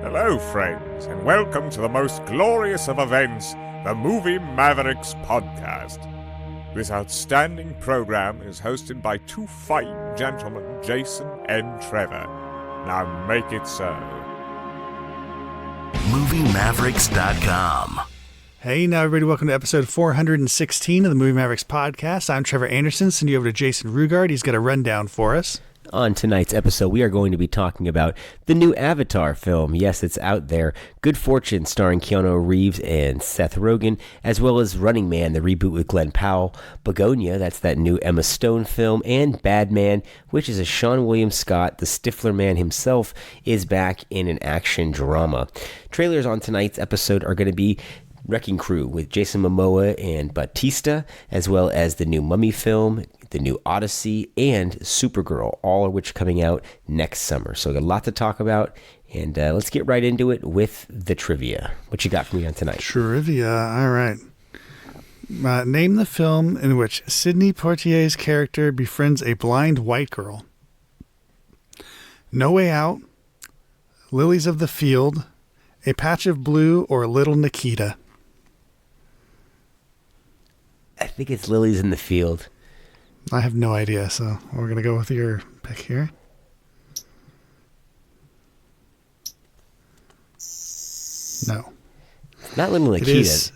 Hello, friends, and welcome to the most glorious of events, the Movie Mavericks podcast. This outstanding program is hosted by two fine gentlemen, Jason and Trevor. Now make it so. MovieMavericks.com. Hey, now everybody, welcome to episode 416 of the Movie Mavericks podcast. I'm Trevor Anderson, send you over to Jason Rugard. He's got a rundown for us. On tonight's episode, we are going to be talking about the new Avatar film. Yes, it's out there. Good Fortune, starring Keanu Reeves and Seth Rogen, as well as Running Man, the reboot with Glenn Powell. Begonia, that's that new Emma Stone film. And Bad Man, which is a Sean William Scott, the Stifler man himself, is back in an action drama. Trailers on tonight's episode are going to be Wrecking Crew with Jason Momoa and Bautista, as well as the new Mummy film, the new Odyssey, and Supergirl, all of which coming out next summer. So we got a lot to talk about, and let's get right into it with the trivia. What you got for me on tonight? Trivia, all right. Name the film in which Sidney Poitier's character befriends a blind white girl. No Way Out, Lilies of the Field, A Patch of Blue, or Little Nikita. I think it's Lilies in the Field. I have no idea, so we're going to go with your pick here. No. Not Little Nikita.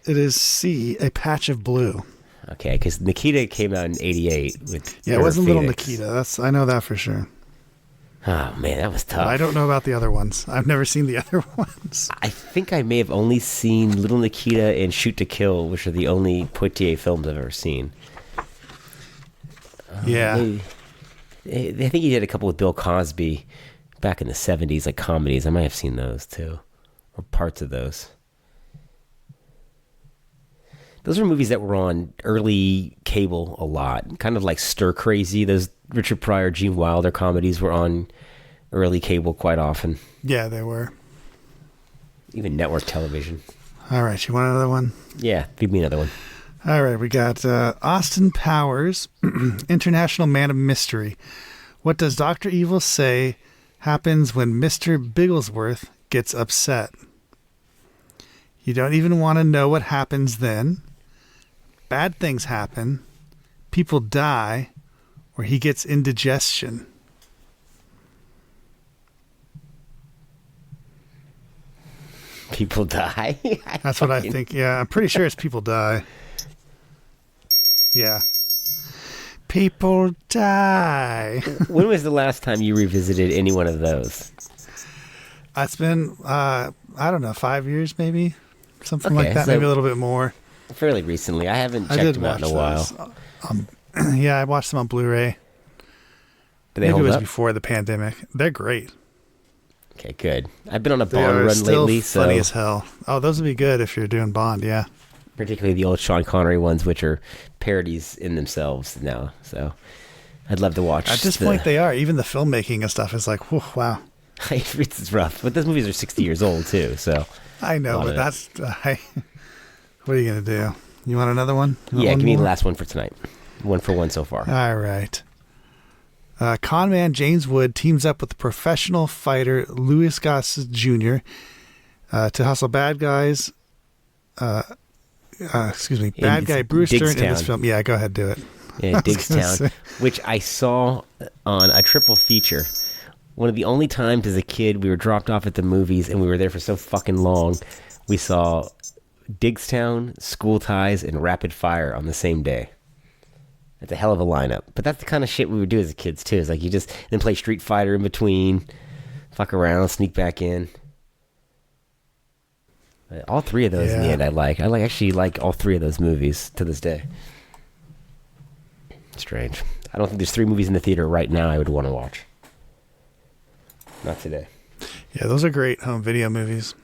It is C, A Patch of Blue. Okay, because Nikita came out in 88. Yeah, it wasn't Little Nikita. I know that for sure. Oh, man, that was tough. I don't know about the other ones. I've never seen the other ones. I think I may have only seen Little Nikita and Shoot to Kill, which are the only Poitier films I've ever seen. Yeah. I think he did a couple with Bill Cosby back in the 70s, like comedies. I might have seen those, too. Or parts of those. Those are movies that were on early cable a lot. Kind of like Stir Crazy. Those Richard Pryor, Gene Wilder comedies were on early cable quite often. Yeah, they were. Even network television. All right, you want another one? Yeah, give me another one. All right, we got Austin Powers, International Man of Mystery. What does Dr. Evil say happens when Mr. Bigglesworth gets upset? You don't even want to know what happens then. Bad things happen. People die. Or he gets indigestion. People die? That's what I think. Yeah, I'm pretty sure it's people die. Yeah. People die. When was the last time you revisited any one of those? It's been, I don't know, 5 years maybe? Something like that, so maybe a little bit more. Fairly recently. I haven't checked them out in a while. Yeah, I watched them on Blu-ray. Do they hold up? Maybe it was before the pandemic. They're great. Okay, good. I've been on a Bond run lately. Funny as hell. Oh, those would be good if you're doing Bond, yeah. Particularly the old Sean Connery ones, which are parodies in themselves now. So I'd love to watch. At this point, they are. Even the filmmaking and stuff is like, whew, wow. It's rough. But those movies are 60 years old, too. So I know, but that's... what are you going to do? You want another one? Yeah, give me the last one for tonight. 1 for 1 so far. All right. Con man James Wood teams up with the professional fighter Louis Gossett Jr. To hustle bad guys. Bad guy Bruce Dern in this film. Yeah, go ahead, do it. Yeah, Diggstown, which I saw on a triple feature. One of the only times as a kid we were dropped off at the movies and we were there for so fucking long. We saw Diggstown, School Ties, and Rapid Fire on the same day. That's a hell of a lineup. But that's the kind of shit we would do as kids, too. It's like you just then play Street Fighter in between, fuck around, sneak back in. But all three of those in the end I like. I actually like all three of those movies to this day. Strange. I don't think there's 3 movies in the theater right now I would want to watch. Not today. Yeah, those are great home video movies.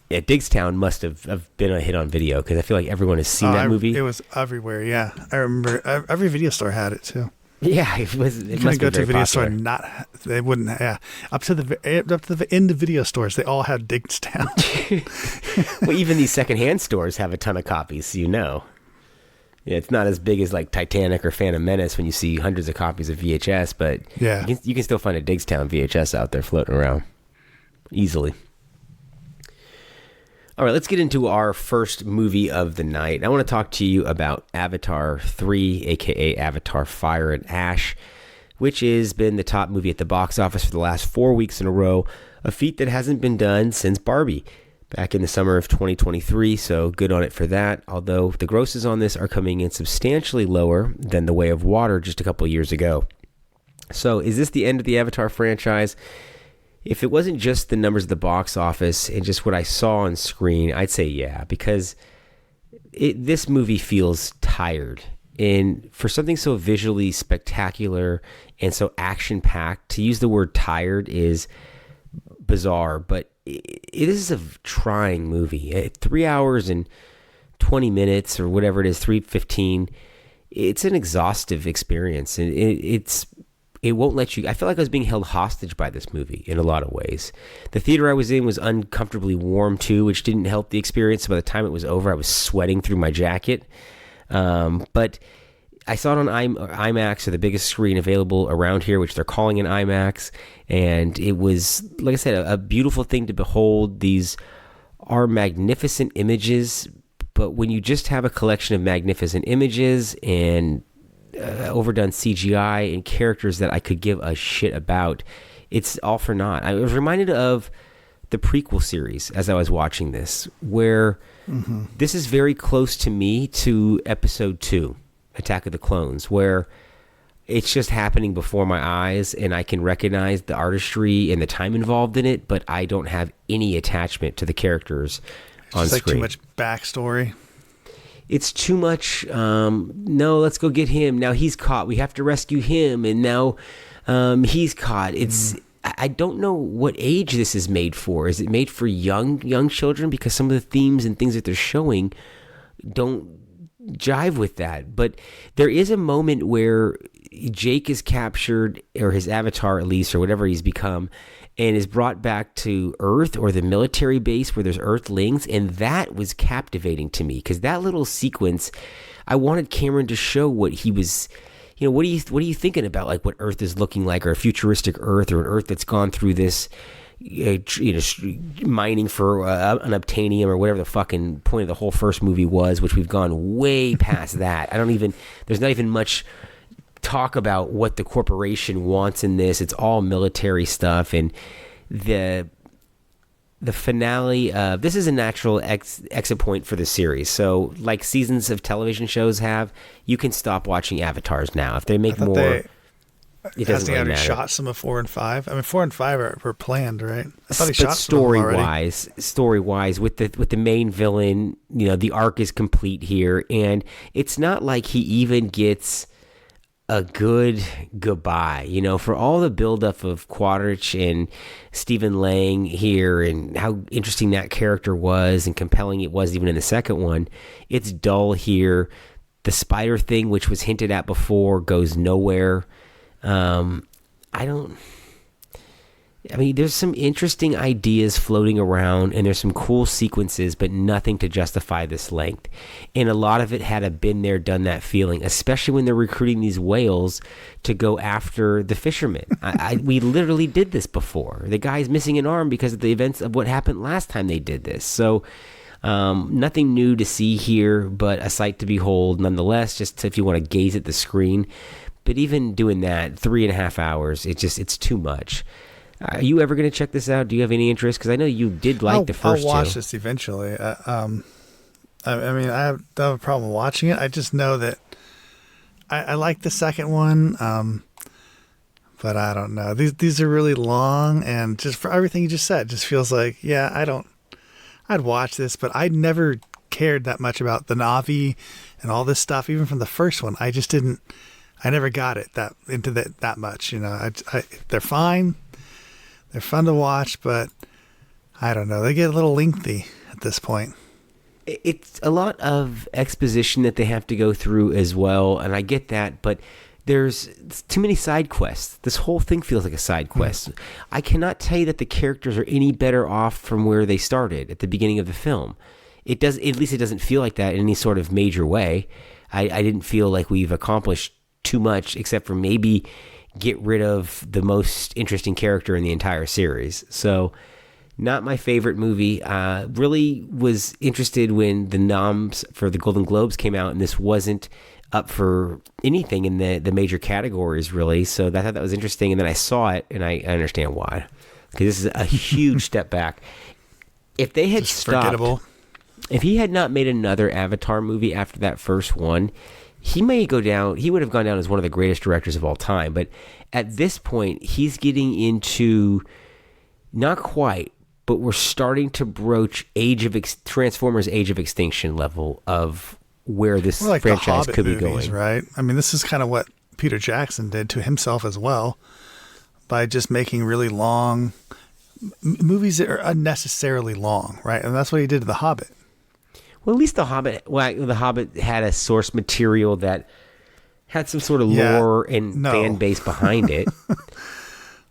Yeah, Diggstown must have been a hit on video because I feel like everyone has seen that movie. It was everywhere, yeah. I remember every video store had it too. Yeah, it was. It you must go be to a video popular. store, they wouldn't. Yeah, up to the end of video stores, they all had Diggstown. Well, even these secondhand stores have a ton of copies, so you know. Yeah, it's not as big as like Titanic or Phantom Menace when you see hundreds of copies of VHS, but yeah, you can still find a Diggstown VHS out there floating around. easily. All right, let's get into our first movie of the night. I want to talk to you about Avatar 3, aka Avatar Fire and Ash, which has been the top movie at the box office for the last 4 weeks in a row, a feat that hasn't been done since Barbie back in the summer of 2023, so good on it for that, although the grosses on this are coming in substantially lower than The Way of Water just a couple years ago. So is this the end of the Avatar franchise? If it wasn't just the numbers of the box office and just what I saw on screen, I'd say yeah, because this movie feels tired. And for something so visually spectacular and so action-packed, to use the word tired is bizarre, but it is a trying movie. 3 hours and 20 minutes or whatever it is, 3:15, it's an exhaustive experience. And it won't let you... I felt like I was being held hostage by this movie in a lot of ways. The theater I was in was uncomfortably warm too, which didn't help the experience. By the time it was over, I was sweating through my jacket. But I saw it on IMAX, or the biggest screen available around here, which they're calling an IMAX. And it was, like I said, a beautiful thing to behold. These are magnificent images, but when you just have a collection of magnificent images and overdone CGI and characters that I could give a shit about, it's all for naught. I was reminded of the prequel series as I was watching this, where this is very close to me to episode 2, Attack of the Clones, where it's just happening before my eyes and I can recognize the artistry and the time involved in it, but I don't have any attachment to the characters on screen. It's like too much backstory. It's too much, no, let's go get him. Now he's caught. We have to rescue him. And now he's caught. I don't know what age this is made for. Is it made for young children? Because some of the themes and things that they're showing don't jive with that. But there is a moment where Jake is captured, or his avatar at least, or whatever he's become, and is brought back to Earth, or the military base where there's Earthlings, and that was captivating to me, because that little sequence, I wanted Cameron to show what he was, what are you thinking about, like what Earth is looking like, or a futuristic Earth, or an Earth that's gone through this, mining for unobtainium, or whatever the fucking point of the whole first movie was, which we've gone way past that. There's not even much talk about what the corporation wants in this. It's all military stuff, and the finale of this is a natural exit point for the series. So like seasons of television shows have, you can stop watching Avatars now. If they make more, it doesn't really matter. Shot some of 4 and 5. I mean, 4 and 5 were planned, right? I thought he shot story wise, with the main villain, the arc is complete here, and it's not like he even gets a good goodbye, for all the buildup of Quadrich and Stephen Lang here, and how interesting that character was and compelling it was even in the second one. It's dull here. The spider thing, which was hinted at before, goes nowhere. There's some interesting ideas floating around, and there's some cool sequences, but nothing to justify this length. And a lot of it had a been there, done that feeling, especially when they're recruiting these whales to go after the fishermen. We literally did this before. The guy's missing an arm because of the events of what happened last time they did this. So nothing new to see here, but a sight to behold nonetheless, just if you want to gaze at the screen. But even doing that, 3.5 hours, it's too much. Are you ever going to check this out? Do you have any interest? Because I know you did like the first two. I'll watch this eventually. I don't have a problem watching it. I just know that I like the second one, but I don't know. These are really long, and just for everything you just said, just feels like, I'd watch this, but I never cared that much about the Na'vi and all this stuff, even from the first one. I never got it that much. They're fine. They're fun to watch, but I don't know. They get a little lengthy at this point. It's a lot of exposition that they have to go through as well, and I get that, but there's too many side quests. This whole thing feels like a side quest. I cannot tell you that the characters are any better off from where they started at the beginning of the film. At least it doesn't feel like that in any sort of major way. I didn't feel like we've accomplished too much, except for maybe get rid of the most interesting character in the entire series. So Not my favorite movie. Really was interested when the noms for the Golden Globes came out, and this wasn't up for anything in the major categories, really. So I thought that was interesting, and then I saw it, and I understand why. Because this is a huge step back. If they had stopped, forgettable. If he had not made another Avatar movie after that first one, he would have gone down as one of the greatest directors of all time. But at this point, he's getting into, not quite, but we're starting to broach Transformers Age of Extinction level of where this like franchise could be movies, going. Right? I mean, this is kind of what Peter Jackson did to himself as well, by just making really long movies that are unnecessarily long, right? And that's what he did to The Hobbit. Well, at least The Hobbit had a source material that had some sort of lore and fan base behind it.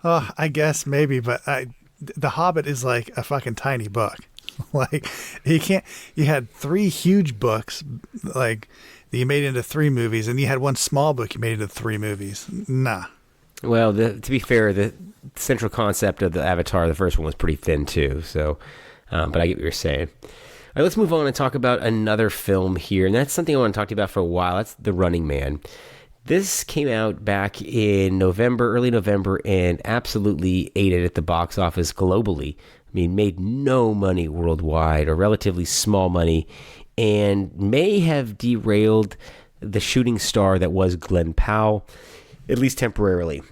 I guess maybe, but The Hobbit is like a fucking tiny book. Like, you had 3 huge books, like, that you made into 3 movies, and you had one small book you made into 3 movies. Nah. Well, to be fair, the central concept of the Avatar, the first one, was pretty thin too. So, but I get what you're saying. All right, let's move on and talk about another film here, and that's something I want to talk to you about for a while. That's The Running Man. This came out back in early November, and absolutely ate it at the box office globally. I mean, made no money worldwide, or relatively small money, and may have derailed the shooting star that was Glenn Powell, at least temporarily.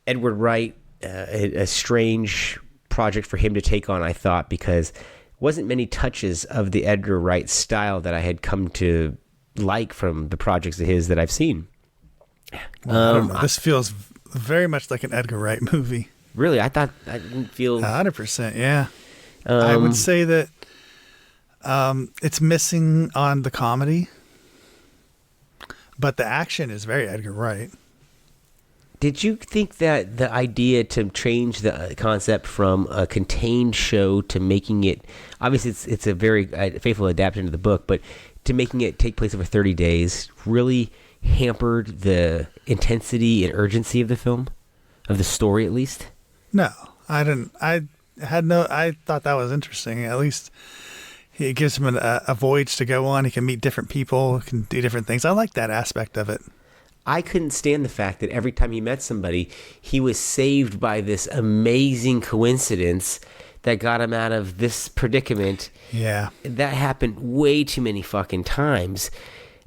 Edward Wright, a strange project for him to take on, I thought, because wasn't many touches of the Edgar Wright style that I had come to like from the projects of his that I've seen. Well, I don't know. This feels very much like an Edgar Wright movie. Really? I didn't feel... 100%, yeah. I would say that it's missing on the comedy, but the action is very Edgar Wright. Did you think that the idea to change the concept from a contained show to making it, obviously it's a very faithful adaptation of the book, but to making it take place over 30 days really hampered the intensity and urgency of the film, of the story at least? No, I didn't. I thought that was interesting. At least it gives him a voyage to go on. He can meet different people, can do different things. I like that aspect of it. I couldn't stand the fact that every time he met somebody, he was saved by this amazing coincidence that got him out of this predicament. Yeah. That happened way too many fucking times.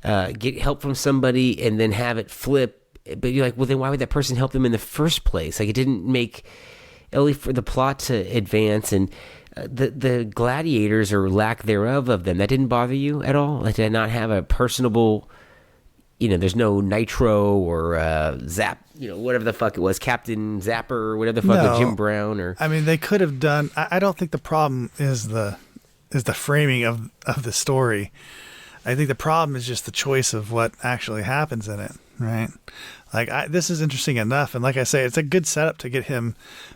Get help from somebody and then have it flip. But you're like, well, then why would that person help them in the first place? Like, it didn't make, only for the plot to advance, and the gladiators or lack thereof of them, that didn't bother you at all? Like, did I not have a personable... there's no Nitro or Zap, whatever the fuck it was, Captain Zapper or whatever the fuck, or Jim Brown, or... I mean, they could have done... I don't think the problem is the framing of the story. I think the problem is just the choice of what actually happens in it, right? Like, this is interesting enough, and like I say, it's a good setup to get him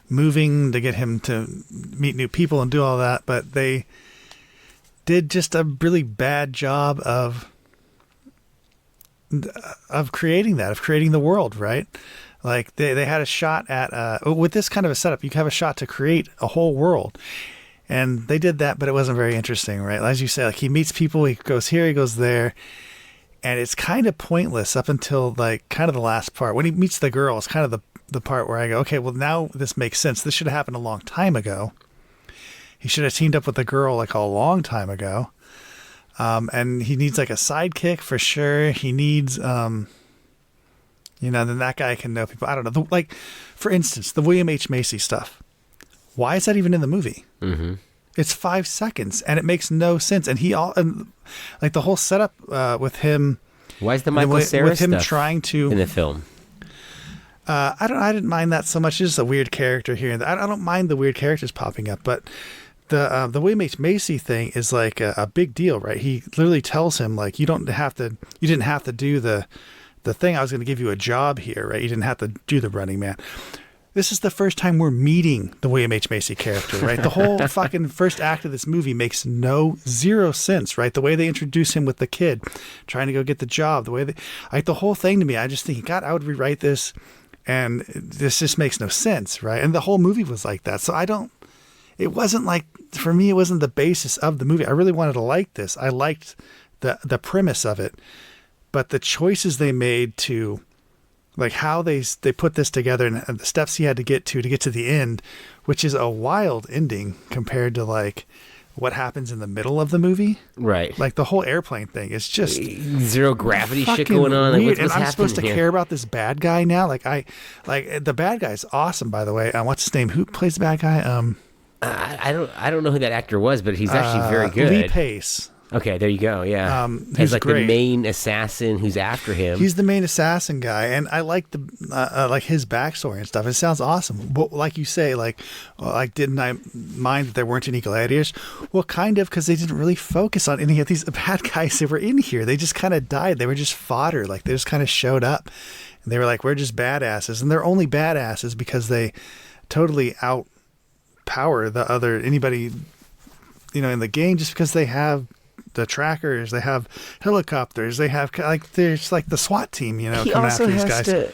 moving, to get him to meet new people and do all that, but they did just a really bad job of creating the world, right? Like, they had a shot at with this kind of a setup, you have a shot to create a whole world, and they did that, but it wasn't very interesting, right? As you say, like, he meets people, he goes here, he goes there, and it's kind of pointless up until like kind of the last part when he meets the girl. It's kind of the part where I go, okay, well, now this makes sense. This should have happened a long time ago. He should have teamed up with the girl like a long time ago. And he needs like a sidekick for sure. He needs, then that guy can know people. I don't know. Like, for instance, the William H. Macy stuff. Why is that even in the movie? Mm-hmm. It's 5 seconds and it makes no sense. And like the whole setup with him. Why is the Michael Cera with him stuff trying to in the film? I didn't mind that so much. It's just a weird character here. I don't mind the weird characters popping up, but the William H. Macy thing is like a big deal, right? He literally tells him, like, you didn't have to do the thing. I was going to give you a job here, right? You didn't have to do the Running Man. This is the first time we're meeting the William H. Macy character, right? The whole fucking first act of this movie makes zero sense, right? The way they introduce him with the kid trying to go get the job, the whole thing to me, I just think, God, I would rewrite this, and this just makes no sense, right? And the whole movie was like that. So it wasn't like, for me, it wasn't the basis of the movie. I really wanted to like this. I liked the premise of it, but the choices they made to, like, how they put this together and the steps he had to get to the end, which is a wild ending compared to like what happens in the middle of the movie. Right. Like the whole airplane thing is just zero gravity shit going on. Weird. Like, and I'm supposed to care about this bad guy now. Like the bad guy's awesome, by the way. What's his name? Who plays the bad guy? I don't know who that actor was, but he's actually very good. Lee Pace. Okay, there you go. Yeah, he's like great. The main assassin who's after him. He's the main assassin guy, and I like like his backstory and stuff. It sounds awesome. But like you say, didn't I mind that there weren't any gladiators? Well, kind of, because they didn't really focus on any of these bad guys that were in here. They just kind of died. They were just fodder. Like, they just kind of showed up, and they were like, "We're just badasses," and they're only badasses because they totally outpower anybody, in the game, just because they have the trackers, they have helicopters, they have there's like the SWAT team, coming after these guys.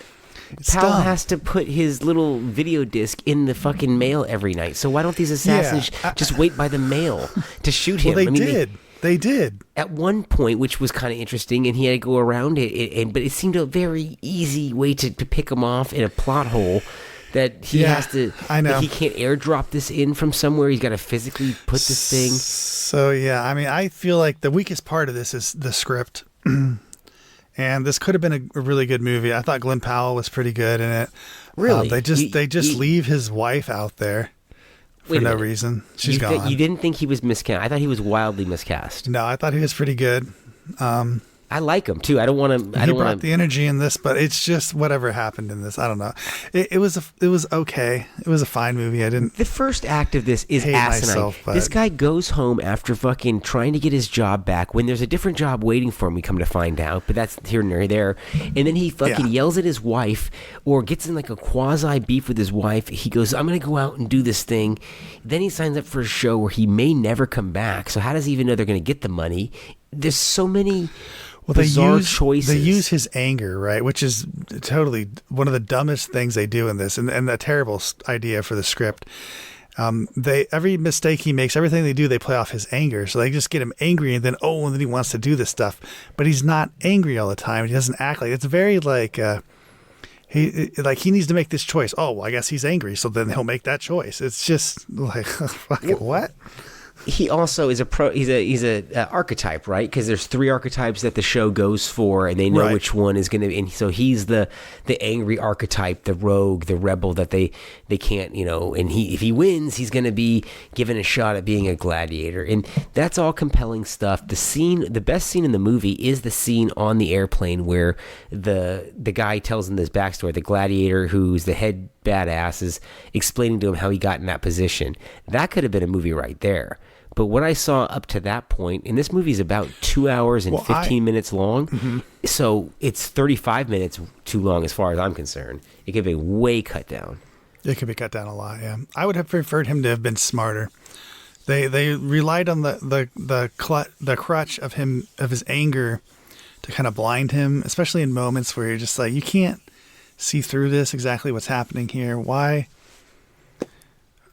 Powell has to put his little video disc in the fucking mail every night. So why don't these assassins just wait by the mail to shoot him? Well, they did. At one point, which was kind of interesting, and he had to go around it, but it seemed a very easy way to pick him off in a plot hole. That he has to, I know. He can't airdrop this in from somewhere. He's got to physically put this thing. So, yeah, I mean, I feel like the weakest part of this is the script. And this could have been a really good movie. I thought Glenn Powell was pretty good in it. Really? They just leave his wife out there for no reason. She's gone. You didn't think he was miscast? I thought he was wildly miscast. No, I thought he was pretty good. I like him too. I don't want to. He brought the energy in this, but it's just whatever happened in this. I don't know. It was okay. It was a fine movie. I didn't. The first act of this is hate asinine. myself, but... This guy goes home after fucking trying to get his job back when there's a different job waiting for him. We come to find out, but that's here and there. And then he fucking yells at his wife, or gets in like a quasi beef with his wife. He goes, "I'm going to go out and do this thing." Then he signs up for a show where he may never come back. So how does he even know they're going to get the money? There's so many. Well, choices. They use his anger, right? Which is totally one of the dumbest things they do in this, and a terrible idea for the script. Every mistake he makes, everything they do, they play off his anger. So they just get him angry, and then he wants to do this stuff, but he's not angry all the time. He doesn't act like it's very he needs to make this choice. Oh, well, I guess he's angry, so then he'll make that choice. It's just like fucking what? He also is he's a archetype, right? Because there's 3 archetypes that the show goes for, and they know which one is going to. And so he's the angry archetype, the rogue, the rebel that they can't, And if he wins, he's going to be given a shot at being a gladiator, and that's all compelling stuff. The best scene in the movie is the scene on the airplane where the guy tells him this backstory. The gladiator, who's the head badass, is explaining to him how he got in that position. That could have been a movie right there. But what I saw up to that point, and this movie is about 2 hours and 15 minutes long, so it's 35 minutes too long as far as I'm concerned. It could be way cut down. It could be cut down a lot, yeah. I would have preferred him to have been smarter. They relied on the crutch of his anger to kind of blind him, especially in moments where you're just like, you can't see through this, exactly what's happening here. Why?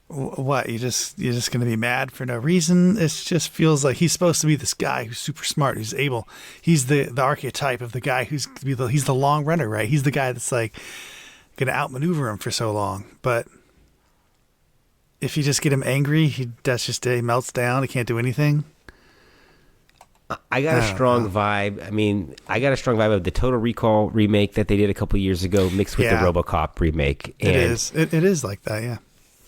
What, you're just going to be mad for no reason? It just feels like he's supposed to be this guy who's super smart, who's able. He's the archetype of the guy he's the long runner, right? He's the guy that's like going to outmaneuver him for so long. But if you just get him angry, he melts down. He can't do anything. I got a strong vibe. I mean, I got a strong vibe of the Total Recall remake that they did a couple years ago mixed with the RoboCop remake. And it is like that, yeah.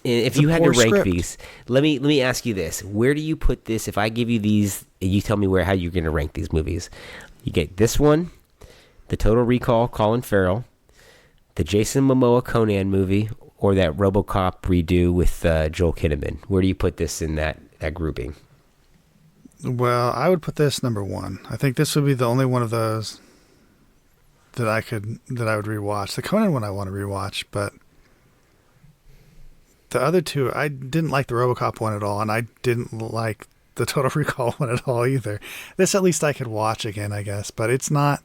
If you had to rank these, let me ask you this: where do you put this? If I give you these, you tell me how you're going to rank these movies. You get this one, the Total Recall, Colin Farrell, the Jason Momoa Conan movie, or that RoboCop redo with Joel Kinnaman. Where do you put this in that grouping? Well, I would put this number 1. I think this would be the only one of those that I would rewatch. The Conan one I want to rewatch, but the other 2, I didn't like the RoboCop one at all, and I didn't like the Total Recall one at all either. This at least I could watch again, I guess, but it's not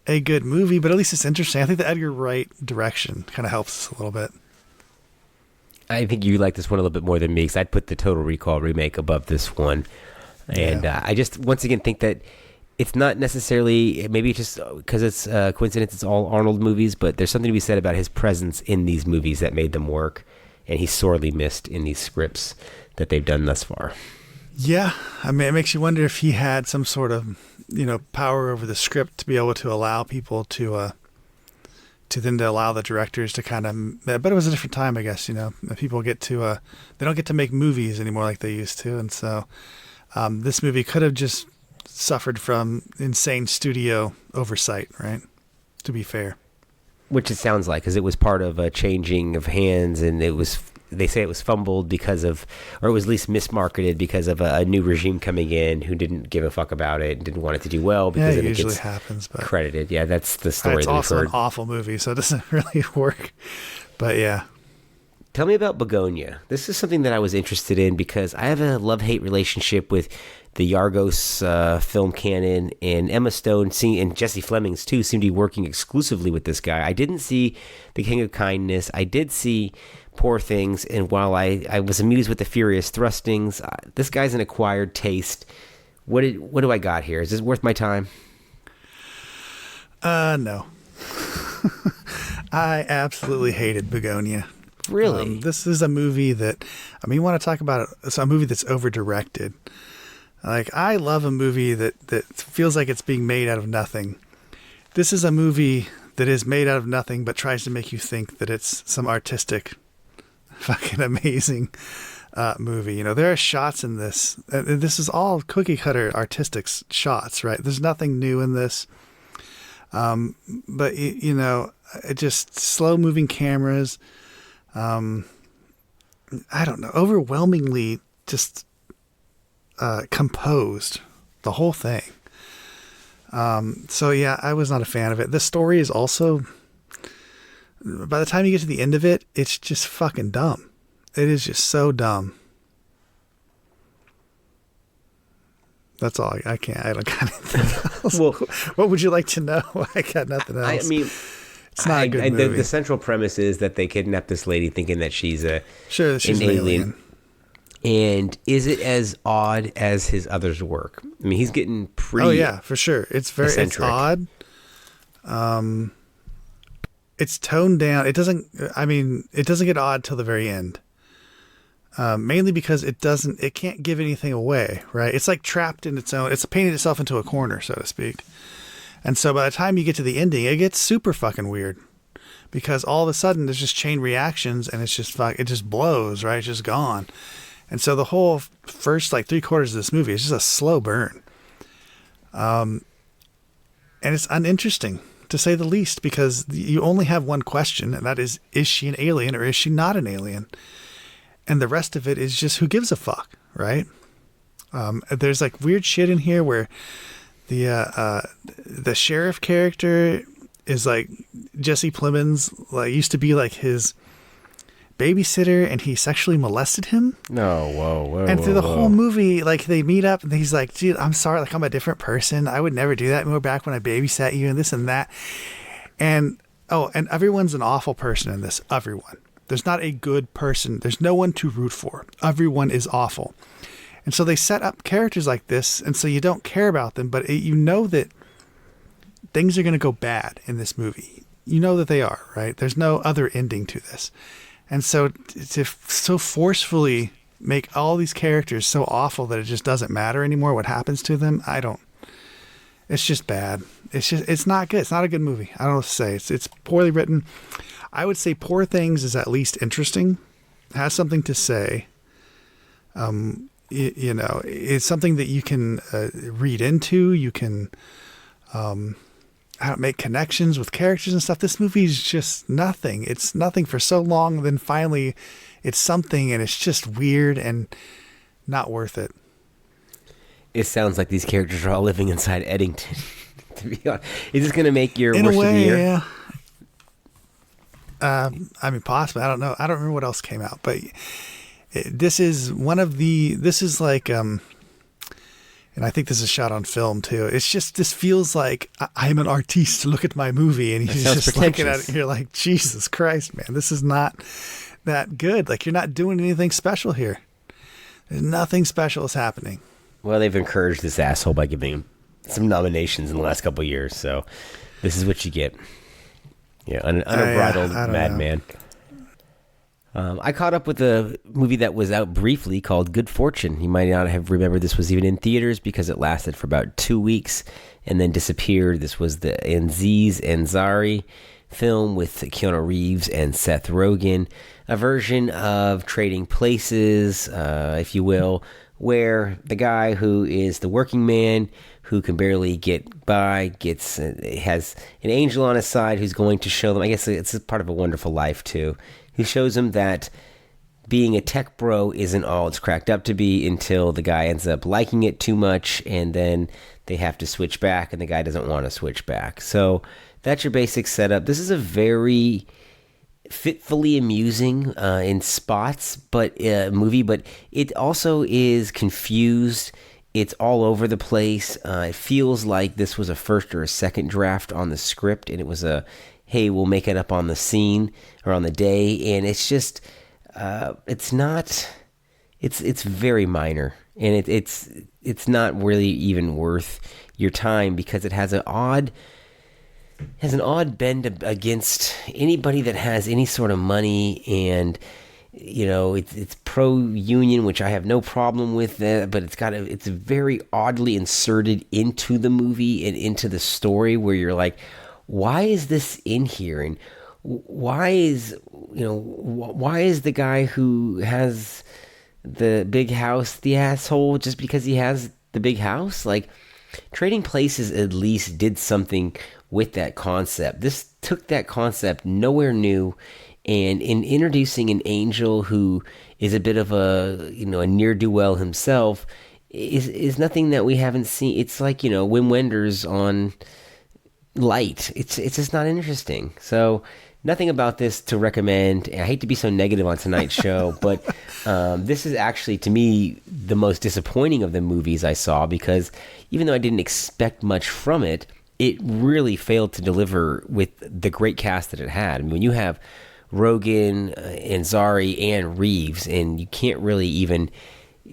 a good movie, but at least it's interesting. I think the Edgar Wright direction kind of helps us a little bit. I think you like this one a little bit more than me, because I'd put the Total Recall remake above this one. And I just, once again, think that it's not necessarily, maybe just because it's a coincidence, it's all Arnold movies, but there's something to be said about his presence in these movies that made them work, and he's sorely missed in these scripts that they've done thus far. Yeah, I mean, it makes you wonder if he had some sort of, power over the script to be able to allow people to allow the directors to kind of, but it was a different time, I guess, people get to, they don't get to make movies anymore like they used to. And so this movie could have just suffered from insane studio oversight, right? To be fair. Which it sounds like, because it was part of a changing of hands, and they say it was fumbled because of, or it was at least mismarketed because of a new regime coming in who didn't give a fuck about it and didn't want it to do well, because it it usually gets happens, but credited. Yeah, that's the story. It's also an awful movie, so it doesn't really work. But yeah. Tell me about Begonia. This is something that I was interested in because I have a love-hate relationship with the Yargos film canon, and Emma Stone and Jesse Flemings too seem to be working exclusively with this guy. I didn't see The King of Kindness. I did see Poor Things, and while I was amused with the Furious Thrustings, this guy's an acquired taste. What do I got here? Is this worth my time? No. I absolutely hated Begonia. Really? This is a movie that, you want to talk about it, it's a movie that's over-directed. Like, I love a movie that feels like it's being made out of nothing. This is a movie that is made out of nothing but tries to make you think that it's some artistic, fucking amazing movie. There are shots in this. This is all cookie-cutter artistic shots, right? There's nothing new in this. But, it just slow-moving cameras. I don't know, overwhelmingly just composed, the whole thing. So yeah, I was not a fan of it. The story is also, by the time you get to the end of it, it's just fucking dumb. It is just so dumb. That's all. I don't got anything else. Well, what would you like to know? I got nothing else. I mean, it's not a good movie. The central premise is that they kidnap this lady thinking that she's an alien. And is it as odd as his others work? I mean, he's getting pretty. Oh yeah, for sure. It's it's odd. It's toned down. It doesn't get odd till the very end. Mainly because it can't give anything away, right? It's like trapped in its own. It's painted itself into a corner, so to speak. And so by the time you get to the ending, it gets super fucking weird, because all of a sudden there's just chain reactions, and it just blows, right? It's just gone. And so the whole first 3/4 of this movie is just a slow burn. And it's uninteresting, to say the least, because you only have one question, and that is she an alien or is she not an alien? And the rest of it is just, who gives a fuck, right? There's weird shit in here where the sheriff character is Jesse Plemons, used to be his babysitter, and he sexually molested him. No, whoa. And through the whole movie, they meet up, and he's like, dude, I'm sorry, I'm a different person. I would never do that. Remember back when I babysat you, and this and that. And everyone's an awful person in this. Everyone. There's not a good person. There's no one to root for. Everyone is awful. And so they set up characters like this, and so you don't care about them, but you know that things are going to go bad in this movie. You know that they are, right? There's no other ending to this. And so to so forcefully make all these characters so awful that it just doesn't matter anymore what happens to them, it's just bad. It's not good. It's not a good movie. I don't know what to say. It's poorly written. I would say Poor Things is at least interesting, has something to say. It's something that you can read into. You can make connections with characters and stuff. This movie is just nothing. It's nothing for so long. Then finally it's something, and it's just weird and not worth it. It sounds like these characters are all living inside Eddington, to be honest. Is this going to make your in worst a way, of the year? Yeah. Possibly. I don't know. I don't remember what else came out, but this is and I think this is shot on film too. It's just, this feels like I'm an artiste. Look at my movie, and he's just looking at it. And you're like, Jesus Christ, man, this is not that good. Like, you're not doing anything special here. There's nothing special is happening. Well, they've encouraged this asshole by giving him some nominations in the last couple of years, so this is what you get. Yeah, unbridled madman. I caught up with a movie that was out briefly called Good Fortune. You might not have remembered this was even in theaters because it lasted for about 2 weeks and then disappeared. This was the Aziz Ansari film with Keanu Reeves and Seth Rogen, a version of Trading Places, if you will, where the guy who is the working man who can barely get by has an angel on his side who's going to show them, I guess it's a part of A Wonderful Life too, who shows him that being a tech bro isn't all it's cracked up to be until the guy ends up liking it too much, and then they have to switch back, and the guy doesn't want to switch back. So that's your basic setup. This is a very fitfully amusing in spots movie, but it also is confused. It's all over the place. It feels like this was a first or a second draft on the script, and it was hey, we'll make it up on the scene or on the day. And it's just, it's very minor, and it's not really even worth your time because it has an odd bend against anybody that has any sort of money, and it's pro-union, which I have no problem with that, but it's very oddly inserted into the movie and into the story where you're like, why is this in here? And why is the guy who has the big house the asshole just because he has the big house? Like, Trading Places at least did something with that concept. This took that concept nowhere new, and in introducing an angel who is a bit of a ne'er-do-well himself is nothing that we haven't seen. It's like Wim Wenders on Light. It's just not interesting. So nothing about this to recommend. I hate to be so negative on tonight's show, but this is actually, to me, the most disappointing of the movies I saw, because even though I didn't expect much from it, it really failed to deliver with the great cast that it had. I mean, when you have Rogen, Ansari, and Reeves, and you can't really even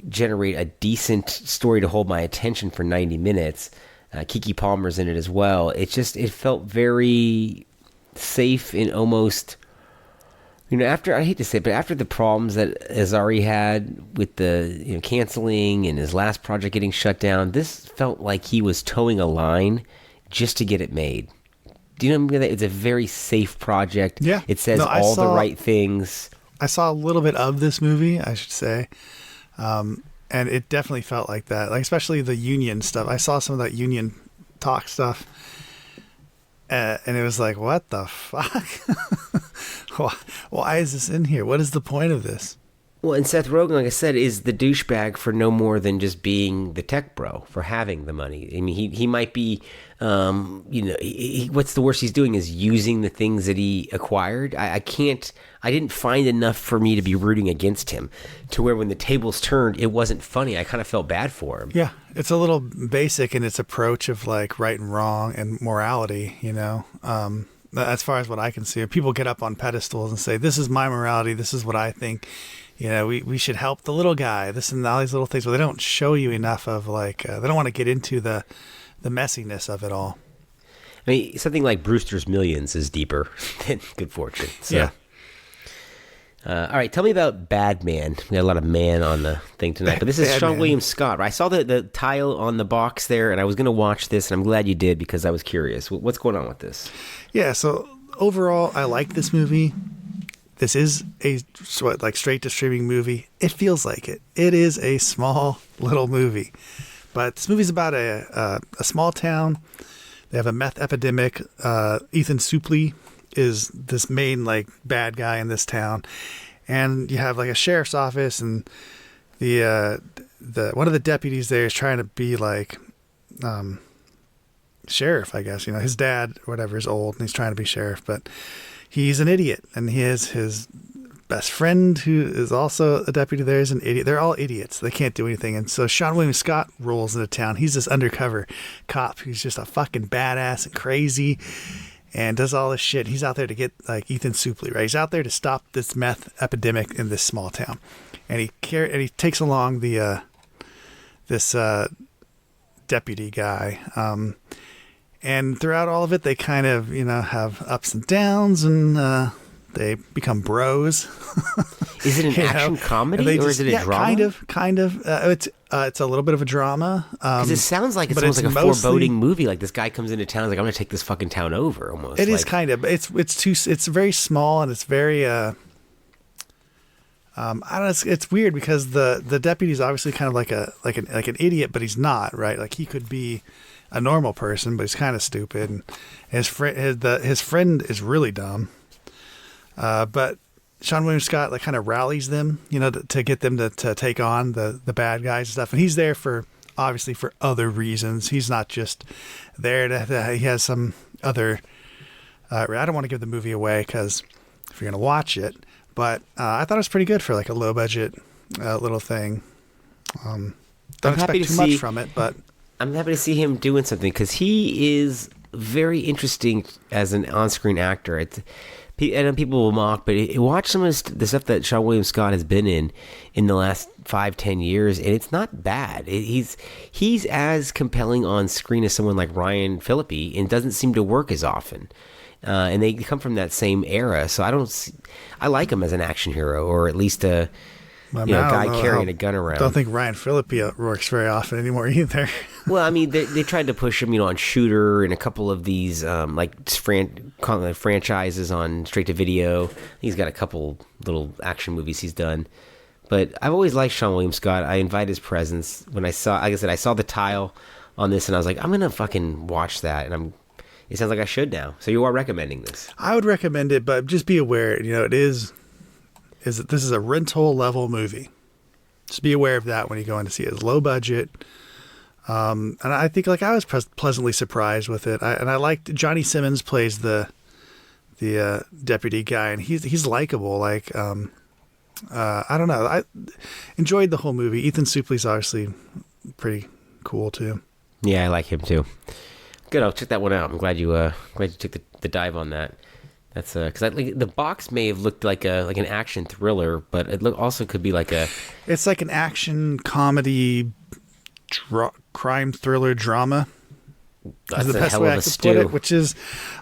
generate a decent story to hold my attention for 90 minutes, Keke Palmer's in it as well. It felt very safe and almost, after, I hate to say it, but after the problems that Ansari had with the canceling and his last project getting shut down, this felt like he was towing a line just to get it made. Do you know that it's a very safe project? Yeah. It says the right things. I saw a little bit of this movie, I should say. And it definitely felt like that. Like, especially the union stuff. I saw some of that union talk stuff. And it was like, what the fuck? Why is this in here? What is the point of this? Well, and Seth Rogen, like I said, is the douchebag for no more than just being the tech bro, for having the money. I mean, he might be, what's the worst he's doing is using the things that he acquired. I didn't find enough for me to be rooting against him, to where when the tables turned, it wasn't funny. I kind of felt bad for him. Yeah, it's a little basic in its approach of like right and wrong and morality, as far as what I can see. People get up on pedestals and say, this is my morality, this is what I think. We should help the little guy, this and all these little things, but they don't show you enough of they don't want to get into the messiness of it all. I mean, something like Brewster's Millions is deeper than Good Fortune. So. Yeah. All right, tell me about Bad Man. We got a lot of man on the thing tonight, but this is Sean William Scott. I saw the tile on the box there, and I was going to watch this, and I'm glad you did because I was curious. What's going on with this? Yeah, so overall, I like this movie. This is a straight to streaming movie. It feels like it. It is a small little movie, but this movie's about a small town. They have a meth epidemic. Ethan Suplee is this main bad guy in this town, and you have a sheriff's office, and the one of the deputies there is trying to be sheriff, I guess. His dad or whatever is old, and he's trying to be sheriff, but he's an idiot, and he has his best friend who is also a deputy there is an idiot. They're all idiots. They can't do anything. And so Sean William Scott rolls into town. He's this undercover cop who's just a fucking badass and crazy. and does all this shit. He's out there to get like Ethan Suplee, right? He's out there to stop this meth epidemic in this small town, and he takes along the this deputy guy. And throughout all of it, they kind of, have ups and downs, and they become bros. Is it an action comedy or is it a drama? Kind of. It's a little bit of a drama. Because it sounds like it's a foreboding movie. Like this guy comes into town, he's like, I'm going to take this fucking town over. Almost. It is kind of. It's very small, and it's very. I don't know. It's weird because the deputy's obviously kind of like an idiot, but he's not, right? Like he could be a normal person, but he's kind of stupid. And his friend is really dumb. But Sean William Scott like kind of rallies them, to get them to take on the bad guys and stuff. And he's there obviously for other reasons. He's not just there he has some other. I don't want to give the movie away because if you're gonna watch it, but I thought it was pretty good for like a low budget little thing. Don't expect too much from it, but I'm happy to see him doing something because he is very interesting as an on-screen actor. I know people will mock, but watch some of the stuff that Sean William Scott has been in the last 5-10 years, and it's not bad. He's as compelling on screen as someone like Ryan Phillippe, and doesn't seem to work as often. And they come from that same era, so I like him as an action hero, or at least a guy carrying a gun around. I don't think Ryan Phillippe works very often anymore either. Well, I mean, they tried to push him, on Shooter and a couple of these franchises on straight to video. He's got a couple little action movies he's done, but I've always liked Sean William Scott. I invite his presence. When I saw the tile on this, and I was like, I'm gonna fucking watch that, and it sounds like I should now. So you are recommending this? I would recommend it, but just be aware. This is a rental level movie. Just be aware of that when you go in to see it. It's low budget. And I think I was pleasantly surprised with it. I liked Johnny Simmons plays the deputy guy, and he's likable. I don't know. I enjoyed the whole movie. Ethan Suplee's obviously pretty cool too. Yeah, I like him too. Good. I'll check that one out. I'm glad you took the dive on that. That's because the box may have looked like an action thriller, but it also could be It's like an action comedy, crime thriller drama. That's the best hell way of I a could stew. put it, which is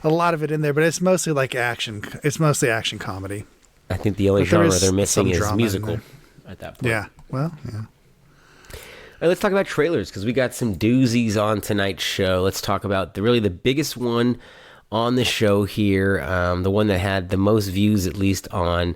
a lot of it in there, but it's mostly like action. It's mostly action comedy. I think the only genre they're missing is musical at that point. Yeah. Well, yeah. All right, let's talk about trailers because we got some doozies on tonight's show. Let's talk about the biggest one on the show here, the one that had the most views, at least on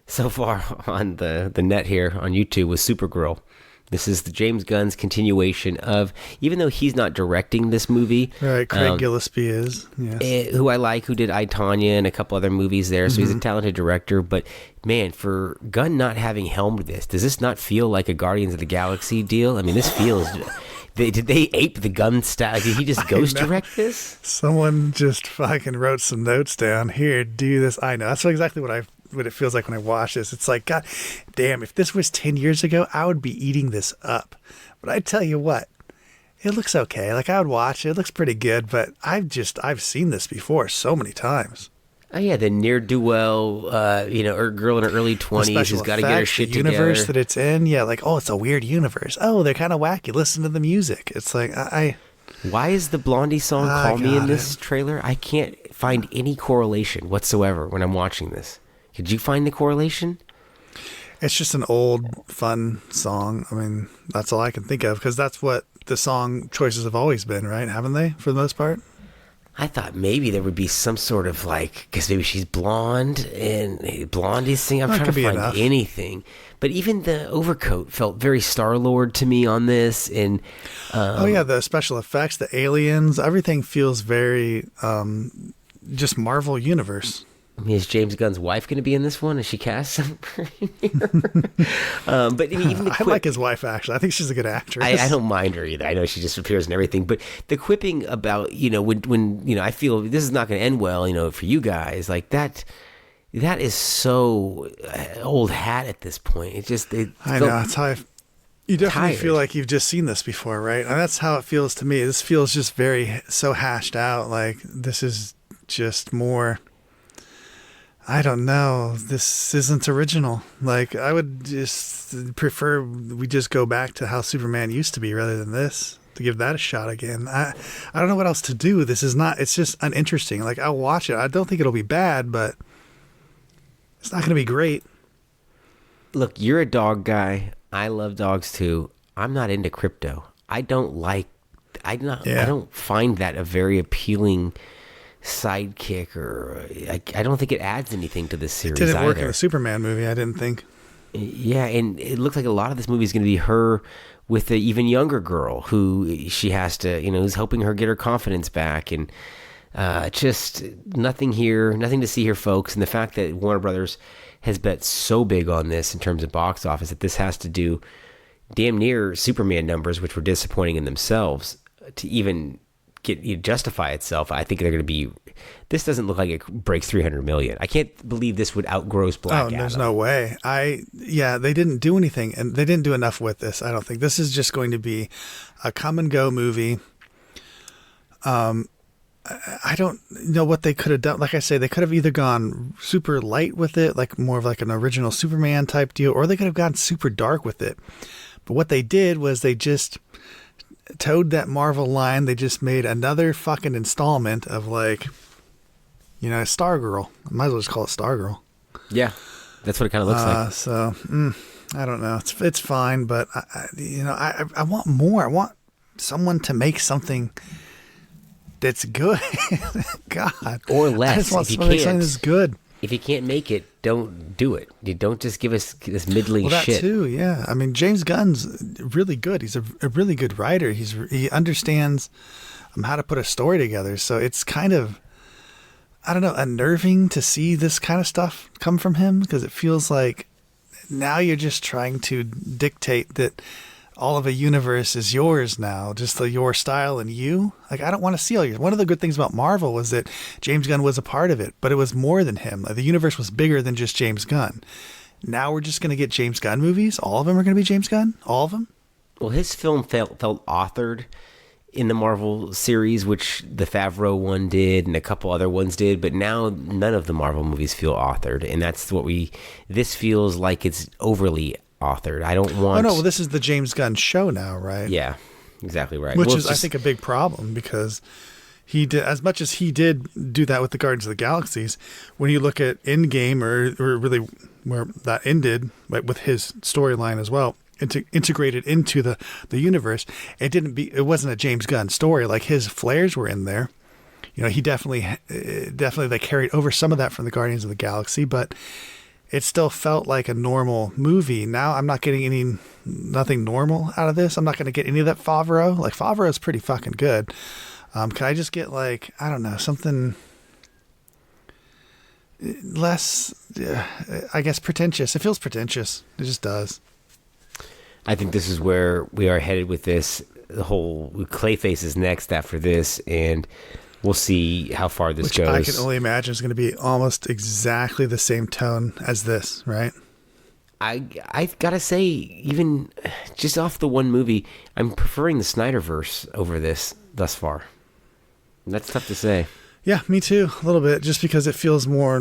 so far on the net here on YouTube, was Supergirl. This is the James Gunn's continuation of, even though he's not directing this movie. Right, Craig Gillespie is. Yes. Who I like, who did I, Tonya and a couple other movies there. So he's a talented director. But man, for Gunn not having helmed this, does this not feel like a Guardians of the Galaxy deal? I mean, this feels... Did they ape the Gunn style? Did he just ghost direct this? Someone just fucking wrote some notes down. Here, do this. I know. That's exactly what it feels like when I watch this. It's like, God damn, if this was 10 years ago, I would be eating this up. But I tell you what, it looks okay. I would watch it. It looks pretty good, but I've seen this before so many times. Oh yeah, the ne'er-do-well, girl in her early 20s who's got to get her shit together. The universe that it's in, it's a weird universe. Oh, they're kind of wacky. Listen to the music. It's like, Why is the Blondie song Call Me in this trailer? I can't find any correlation whatsoever when I'm watching this. Did you find the correlation? It's just an old, fun song. I mean, that's all I can think of, because that's what the song choices have always been, right? Haven't they, for the most part? I thought maybe there would be some sort of because maybe she's blonde and Blondie's singing. I'm trying to find anything. But even the overcoat felt very Star-Lord to me on this. And the special effects, the aliens, everything feels very just Marvel Universe. I mean, is James Gunn's wife going to be in this one? Is she cast somewhere? But even I like his wife, actually. I think she's a good actress. I don't mind her either. I know she just appears in everything. But the quipping about, when I feel this is not going to end well, for you guys, like that is so old hat at this point. I know. That's how you definitely feel like you've just seen this before, right? And that's how it feels to me. This feels just so hashed out. Like, this is just more, I don't know, this isn't original. Like, I would just prefer we just go back to how Superman used to be rather than this, to give that a shot again. I don't know what else to do. This is not, it's just uninteresting. Like, I'll watch it. I don't think it'll be bad, but it's not going to be great. Look, you're a dog guy. I love dogs too. I'm not into crypto. I don't find that a very appealing sidekick, or I don't think it adds anything to this series. It didn't work in the Superman movie, I didn't think. Yeah, and it looks like a lot of this movie is going to be her with the even younger girl who she has to, who's helping her get her confidence back, and just nothing to see here, folks. And the fact that Warner Brothers has bet so big on this in terms of box office that this has to do damn near Superman numbers, which were disappointing in themselves, to even justify itself. I think they're going to be. This doesn't look like it breaks 300 million. I can't believe this would outgross Black Adam. There's no way. They didn't do anything, and they didn't do enough with this. I don't think this is just going to be a come and go movie. I don't know what they could have done. Like I say, they could have either gone super light with it, like more of like an original Superman type deal, or they could have gone super dark with it. But what they did was they just towed that Marvel line. They just made another fucking installment of like, Stargirl. I might as well just call it Stargirl. Yeah, that's what it kind of looks like. So I don't know. It's fine, but I want more. I want someone to make something that's good. God, or less. I just want something that's good. If you can't make it, don't do it. You don't just give us this middling that shit. Too, yeah. I mean, James Gunn's really good. He's a really good writer. He understands how to put a story together. So it's kind of, I don't know, unnerving to see this kind of stuff come from him, because it feels like now you're just trying to dictate that all of a universe is yours now, just your style and you. Like, I don't want to see all yours. One of the good things about Marvel was that James Gunn was a part of it, but it was more than him. Like, the universe was bigger than just James Gunn. Now we're just going to get James Gunn movies. All of them are going to be James Gunn. All of them. Well, his film felt authored in the Marvel series, which the Favreau one did and a couple other ones did, but now none of the Marvel movies feel authored, and that's what this feels like it's overly authored. I don't want... Oh, no, well, this is the James Gunn show now, right? Yeah, exactly right. Which is, I think, a big problem, because he did, as much as he did do that with the Guardians of the Galaxies, when you look at Endgame, or really where that ended, like, with his storyline as well, integrated into the universe, it wasn't a James Gunn story. Like, his flares were in there. He definitely they carried over some of that from the Guardians of the Galaxy, but it still felt like a normal movie. Now I'm not getting nothing normal out of this. I'm not going to get any of that Favreau. Like, Favreau is pretty fucking good. Can I just get, like, I don't know, something less, I guess, pretentious? It feels pretentious. It just does. I think this is where we are headed with this. The whole Clayface is next after this, and we'll see how far this goes. I can only imagine is going to be almost exactly the same tone as this, right? I've got to say, even just off the one movie, I'm preferring the Snyderverse over this thus far. That's tough to say. Yeah, me too, a little bit, just because it feels more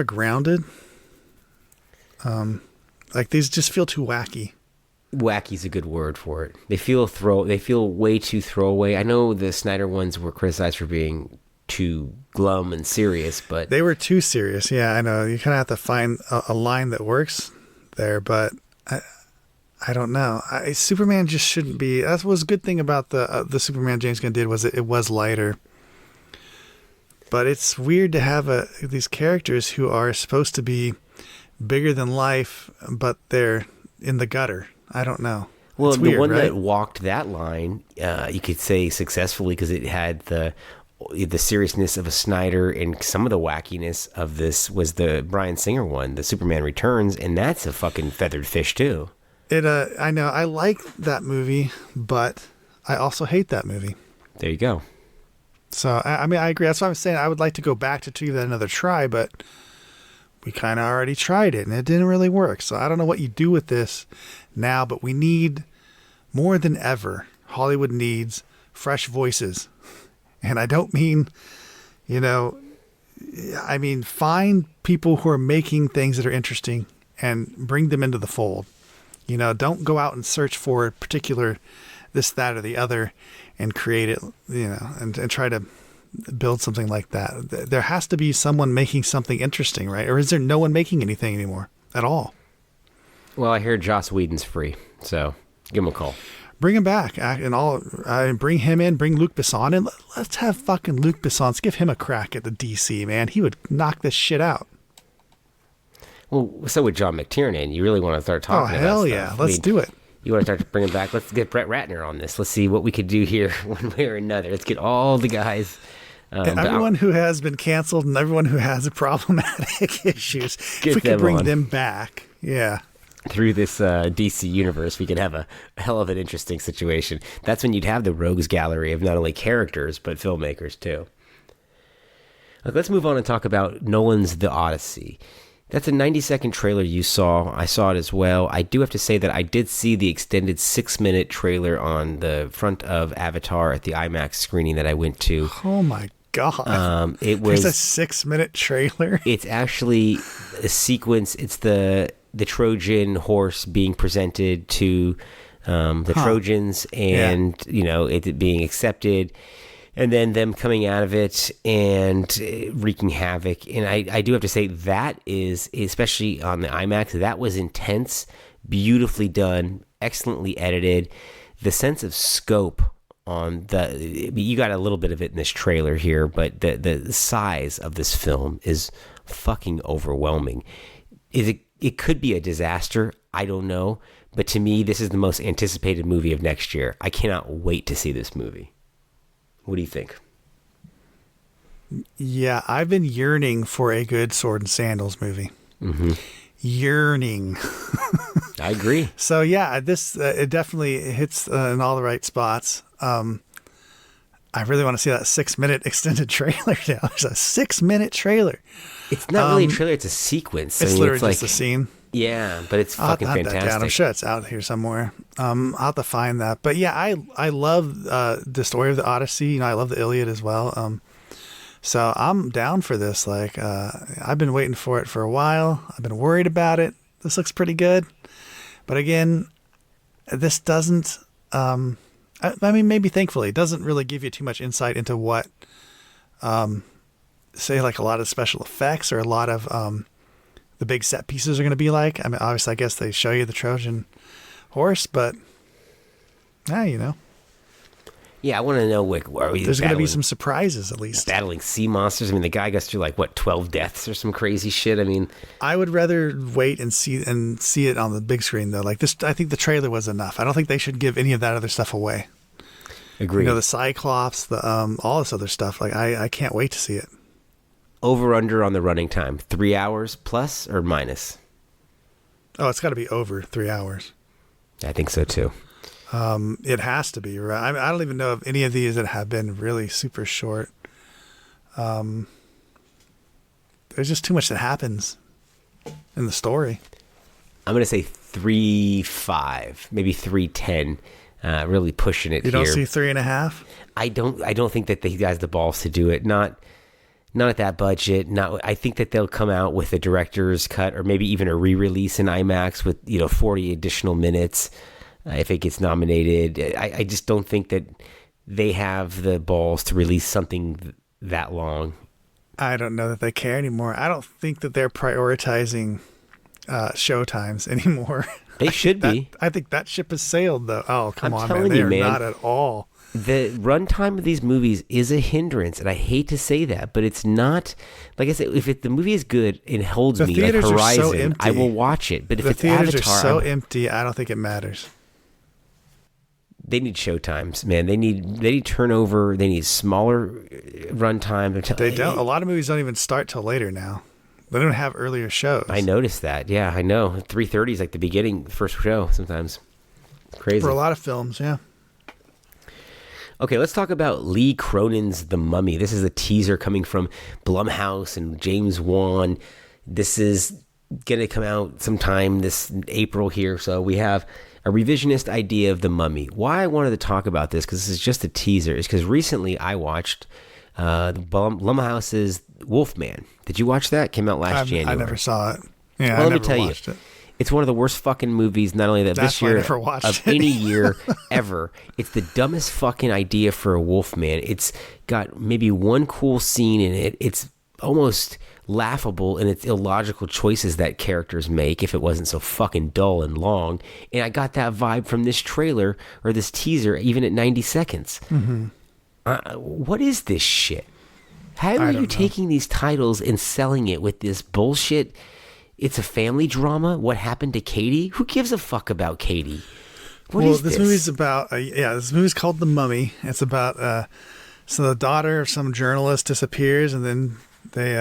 grounded. Like, these just feel too wacky. Wacky's a good word for it. They feel way too throwaway. I know the Snyder ones were criticized for being too glum and serious, but they were too serious. Yeah, I know. You kind of have to find a line that works there, but I don't know. Superman just shouldn't be. That was a good thing about the Superman James Gunn did, was it was lighter. But it's weird to have these characters who are supposed to be bigger than life, but they're in the gutter. I don't know. Well, it's weird, the one right? that walked that line, you could say successfully, because it had the seriousness of a Snyder and some of the wackiness of this, was the Bryan Singer one, the Superman Returns, and that's a fucking feathered fish too. I know. I like that movie, but I also hate that movie. There you go. So, I mean, I agree. That's what I'm saying. I would like to go back to give that another try, but we kind of already tried it, and it didn't really work. So I don't know what you do with this now, but we need, more than ever, Hollywood needs fresh voices. And I don't mean, You know, I mean, find people who are making things that are interesting and bring them into the fold. You know, don't go out and search for a particular this, that, or the other and create it, you know, and try to build something like that. There has to be someone making something interesting, right? Or is there no one making anything anymore at all? Well, I hear Joss Whedon's free, so give him a call. Bring him back and all. Bring him in. Bring Luc Besson in. Let's have fucking Luc Besson. Let's give him a crack at the DC, man. He would knock this shit out. Well, so would John McTiernan. You really want to start talking about hell stuff. yeah. Let's do it. You want to start bringing back, let's get Brett Ratner on this. Let's see what we could do here one way or another. Let's get all the guys. And everyone who has been canceled and everyone who has problematic issues, if we could bring them back. Yeah. Through this DC universe, we could have a hell of an interesting situation. That's when you'd have the rogues gallery of not only characters, but filmmakers too. Let's move on and talk about Nolan's The Odyssey. That's a 90-second trailer you saw. I saw it as well. I do have to say that I did see the extended 6-minute trailer on the front of Avatar at the IMAX screening that I went to. Oh my God. There's a 6-minute trailer. It's actually a sequence. It's the Trojan horse being presented to the Trojans and, you know, it being accepted. And then them coming out of it and wreaking havoc. And I do have to say that is, especially on the IMAX, that was intense, beautifully done, excellently edited. The sense of scope on you got a little bit of it in this trailer here, but the size of this film is fucking overwhelming. It could be a disaster. I don't know. But to me, this is the most anticipated movie of next year. I cannot wait to see this movie. What do you think? Yeah, I've been yearning for a good Sword and Sandals movie. Mm-hmm. Yearning. I agree. So yeah, this it definitely hits in all the right spots. I really want to see that 6-minute extended trailer now. There's a 6-minute trailer. It's not really a trailer; it's a sequence. It's literally just a scene. Yeah, but it's fucking fantastic. I'm sure it's out here somewhere. I'll have to find that. But yeah, I love the story of the Odyssey. You know, I love the Iliad as well. So I'm down for this. Like, I've been waiting for it for a while. I've been worried about it. This looks pretty good. But again, this doesn't, I mean, maybe thankfully, it doesn't really give you too much insight into what, say, like a lot of special effects or a lot of the big set pieces are going to be like. I mean, obviously, I guess they show you the Trojan horse, but you know. Yeah, I want to know there's going to be some surprises at least. Battling sea monsters. I mean, the guy goes through like 12 deaths or some crazy shit. I mean, I would rather wait and see it on the big screen though. Like this, I think the trailer was enough. I don't think they should give any of that other stuff away. Agreed. You know, the Cyclops, the all this other stuff. Like I can't wait to see it. Over under on the running time, 3 hours plus or minus? Oh, it's got to be over 3 hours. I think so too. It has to be, right? I don't even know of any of these that have been really super short. There's just too much that happens in the story. I'm going to say 3.5, maybe 3.10. Really pushing it here. You don't see 3.5? I don't think that he has the balls to do it. Not at that budget. I think that they'll come out with a director's cut or maybe even a re-release in IMAX with 40 additional minutes if it gets nominated. I just don't think that they have the balls to release something that long. I don't know that they care anymore. I don't think that they're prioritizing showtimes anymore. They should be. I think that ship has sailed, though. Oh, come on, man. They are not at all. The runtime of these movies is a hindrance, and I hate to say that, but it's not. Like I said, if the movie is good and holds me like Horizon, I will watch it. But if it's Avatar, the theaters are so empty, I don't think it matters. They need showtimes, man. They need turnover. They need smaller runtime. They don't. A lot of movies don't even start till later now. They don't have earlier shows. I noticed that. Yeah, I know. 3:30 is like the beginning, first show sometimes. Crazy. For a lot of films, yeah. Okay, let's talk about Lee Cronin's The Mummy. This is a teaser coming from Blumhouse and James Wan. This is going to come out sometime this April here. So we have a revisionist idea of The Mummy. Why I wanted to talk about this, because this is just a teaser, is because recently I watched Blumhouse's Wolfman. Did you watch that? Came out last January. I never saw it. Yeah, well, I let me tell you, it's one of the worst fucking movies, not only this year, of any year ever. It's the dumbest fucking idea for a Wolfman. It's got maybe one cool scene in it. It's almost laughable in its illogical choices that characters make if it wasn't so fucking dull and long. And I got that vibe from this trailer or this teaser, even at 90 seconds. Mm-hmm. What is this shit? How are you taking these titles and selling it with this bullshit? It's a family drama. What happened to Katie? Who gives a fuck about Katie? What is this? This movie's about, this movie's called The Mummy. It's about, so the daughter of some journalist disappears, and then they,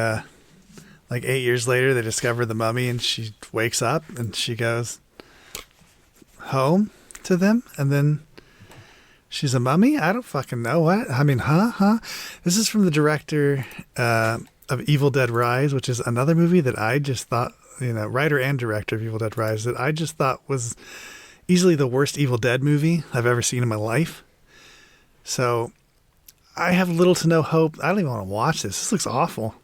like 8 years later, they discover the mummy, and she wakes up and she goes home to them, and then she's a mummy? I don't fucking know. What? I mean, huh? This is from the director of Evil Dead Rise, which is another movie that I just thought, writer and director of Evil Dead Rise, that I just thought was easily the worst Evil Dead movie I've ever seen in my life. So I have little to no hope. I don't even want to watch this. This looks awful.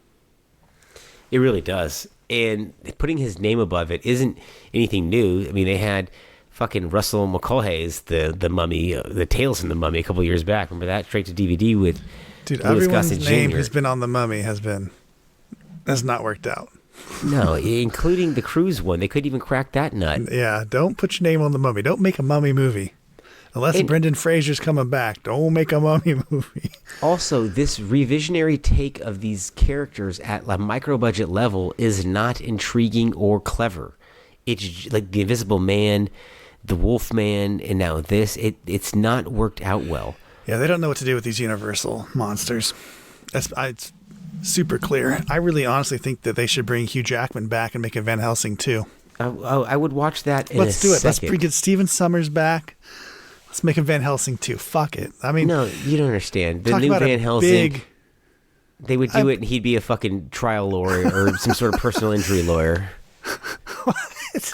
It really does. And putting his name above it isn't anything new. I mean, they had fucking Russell McCullough's The Mummy, the Tales from the Mummy a couple years back. Remember that? Straight to DVD with Dude, Louis everyone's Gossett name Jr. who's been on The Mummy has not worked out. No, including the Cruise one. They couldn't even crack that nut. Yeah, don't put your name on The Mummy. Don't make a mummy movie. Unless Brendan Fraser's coming back. Don't make a mummy movie. Also, this revisionary take of these characters at a micro-budget level is not intriguing or clever. It's like the Invisible Man, the Wolfman, and now this. It's not worked out well. Yeah, they don't know what to do with these Universal monsters. It's super clear. I really honestly think that they should bring Hugh Jackman back and make a Van Helsing too. I would watch that in Let's do it. Second. Let's get Steven Summers back. Let's make a Van Helsing too. Fuck it. I mean, no, you don't understand. The new Van Helsing, they would do it and he'd be a fucking trial lawyer or some sort of personal injury lawyer.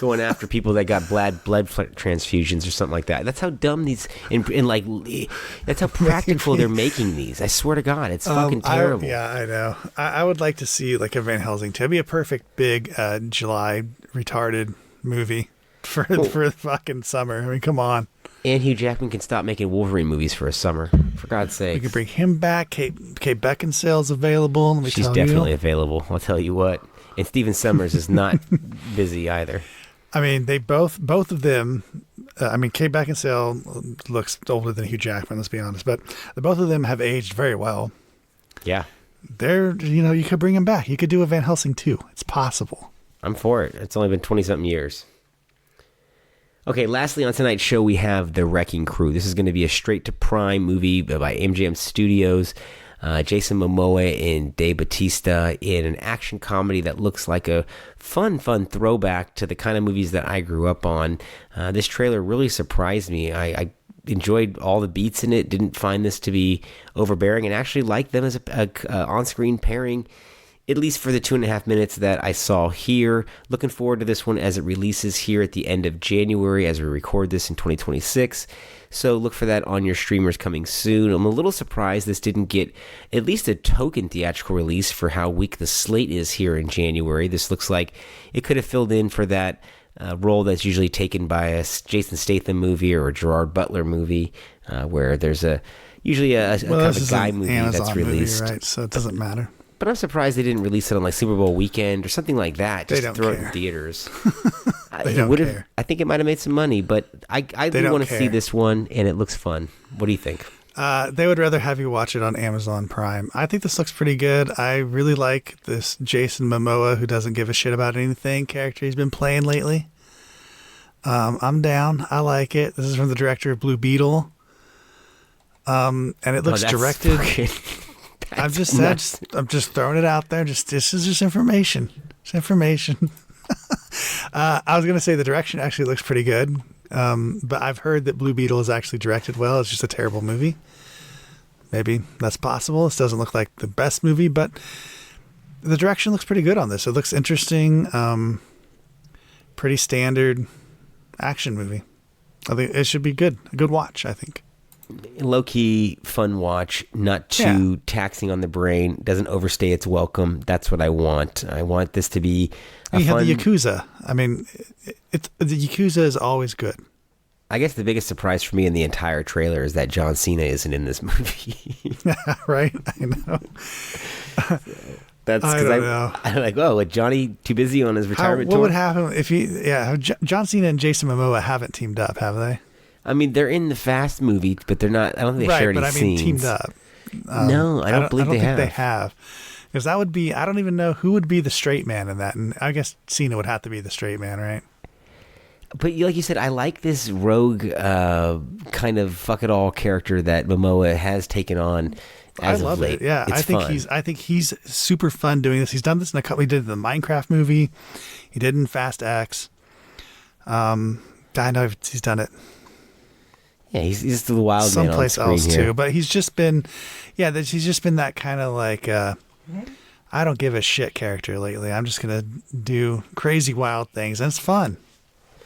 Going after people that got blood transfusions or something like that. That's how dumb these, and like, that's how practical they're making these. I swear to God, it's fucking terrible. I know. I would like to see like a Van Helsing too. It'd be a perfect big July retarded movie for fucking summer. I mean, come on. And Hugh Jackman can stop making Wolverine movies for a summer. For God's sake. We could bring him back. Kate Beckinsale's available. She's definitely available. I'll tell you what. And Steven Summers is not busy either. I mean, they both of them. Kate Beckinsale looks older than Hugh Jackman. Let's be honest, but both of them have aged very well. Yeah, you could bring him back. You could do a Van Helsing too. It's possible. I'm for it. It's only been 20-something years. Okay, lastly on tonight's show, we have The Wrecking Crew. This is going to be a straight-to-Prime movie by MGM Studios. Jason Momoa and Dave Bautista in an action comedy that looks like a fun throwback to the kind of movies that I grew up on. This trailer really surprised me. I enjoyed all the beats in it, didn't find this to be overbearing, and actually liked them as a on-screen pairing, at least for the 2.5 minutes that I saw here. Looking forward to this one as it releases here at the end of January as we record this in 2026. So look for that on your streamers coming soon. I'm a little surprised this didn't get at least a token theatrical release for how weak the slate is here in January. This looks like it could have filled in for that role that's usually taken by a Jason Statham movie or a Gerard Butler movie, where there's usually a kind of a guy movie that's released. Movie, right? So it doesn't matter. But I'm surprised they didn't release it on like Super Bowl weekend or something like that. Just throw it in theaters. They don't care. I think it might have made some money, but I do want to see this one, and it looks fun. What do you think? They would rather have you watch it on Amazon Prime. I think this looks pretty good. I really like this Jason Momoa, who doesn't give a shit about anything, character he's been playing lately. I'm down. I like it. This is from the director of Blue Beetle. And it looks directed. I'm just throwing it out there. This is just information. It's information. I was going to say the direction actually looks pretty good. But I've heard that Blue Beetle is actually directed well. It's just a terrible movie. Maybe that's possible. This doesn't look like the best movie, but the direction looks pretty good on this. It looks interesting. Pretty standard action movie. I think it should be good. A good watch, I think. Low-key fun watch, not too taxing on the brain, doesn't overstay its welcome. That's what I want. I want this to be a you fun... have the Yakuza. I mean, the Yakuza is always good. I guess the biggest surprise for me in the entire trailer is that John Cena isn't in this movie. Right? I know. That's I don't know. I'm like, oh, with Johnny too busy on his retirement tour? What would happen if John Cena and Jason Momoa haven't teamed up, have they? I mean, they're in the Fast movie, but they're not. I don't think they share any scenes. Teamed up. No, I don't believe they have. They have. Because that would be, I don't even know who would be the straight man in that. And I guess Cena would have to be the straight man, right? But like you said, I like this rogue kind of fuck it all character that Momoa has taken on as of late. It. Yeah, it's fun. I think he's super fun doing this. He's done this in a couple. He did the Minecraft movie. He did in Fast X. I know he's done it. Yeah, he's the wild man on someplace else here. too. But he's just been, he's just been that kind of like I don't give a shit character lately. I'm just gonna do crazy wild things, and it's fun.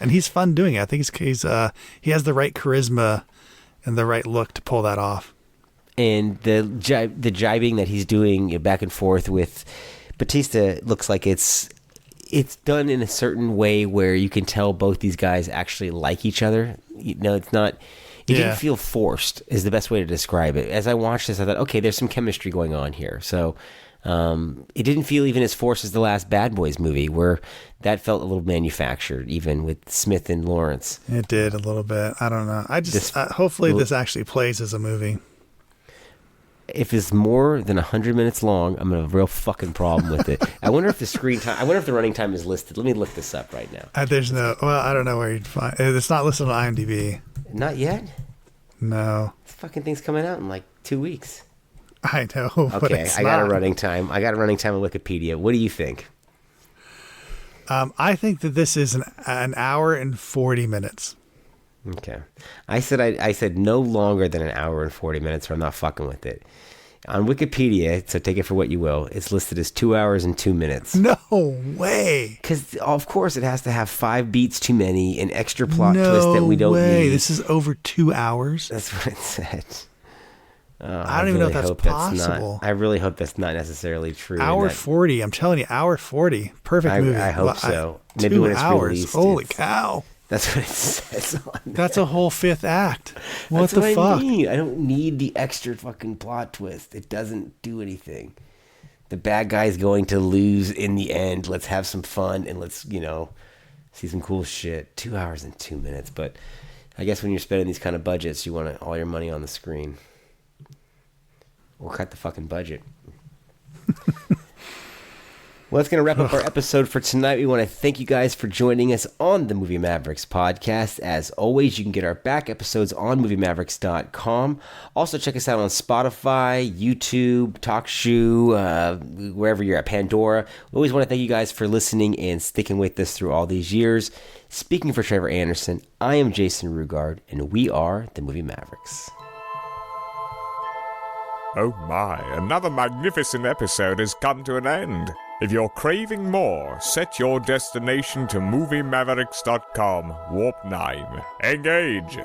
And he's fun doing it. I think he has the right charisma and the right look to pull that off. And the jibing that he's doing back and forth with Batista looks like it's done in a certain way where you can tell both these guys actually like each other. It's not. It didn't feel forced, is the best way to describe it. As I watched this, I thought, okay, there's some chemistry going on here. So it didn't feel even as forced as the last Bad Boys movie, where that felt a little manufactured, even with Smith and Lawrence. It did a little bit. I don't know. I just hopefully this actually plays as a movie. If it's more than 100 minutes long, I'm gonna have a real fucking problem with it. I wonder if the running time is listed. Let me look this up right now. There's no. Well, I don't know where you'd find. It's not listed on IMDb. Not yet. No. This fucking thing's coming out in like 2 weeks. I know. Okay, I got a running time. I got a running time on Wikipedia. What do you think? I think that this is an hour and 40 minutes. Okay. I said no longer than an hour and 40 minutes, or I'm not fucking with it. On Wikipedia, so take it for what you will, it's listed as 2 hours and 2 minutes. No way. Because, of course, it has to have 5 beats too many, an extra plot twist that we don't need. This is over 2 hours? That's what it said. I don't even know if that's possible. I really hope that's not necessarily true. Hour 40. I'm telling you, hour 40. Perfect movie. I hope so. Maybe 2 when it's hours. Released. Holy cow. That's what it says on there. That's a whole 5th act. What the fuck? I don't need the extra fucking plot twist. It doesn't do anything. The bad guy's going to lose in the end. Let's have some fun and let's, see some cool shit. 2 hours and 2 minutes. But I guess when you're spending these kind of budgets, you want all your money on the screen. Or cut the fucking budget. Well, that's going to wrap up our episode for tonight. We want to thank you guys for joining us on the Movie Mavericks podcast. As always, you can get our back episodes on moviemavericks.com. Also, check us out on Spotify, YouTube, TalkShoe, wherever you're at, Pandora. We always want to thank you guys for listening and sticking with us through all these years. Speaking for Trevor Anderson, I am Jason Rugard, and we are the Movie Mavericks. Oh my, another magnificent episode has come to an end. If you're craving more, set your destination to moviemavericks.com, Warp 9. Engage!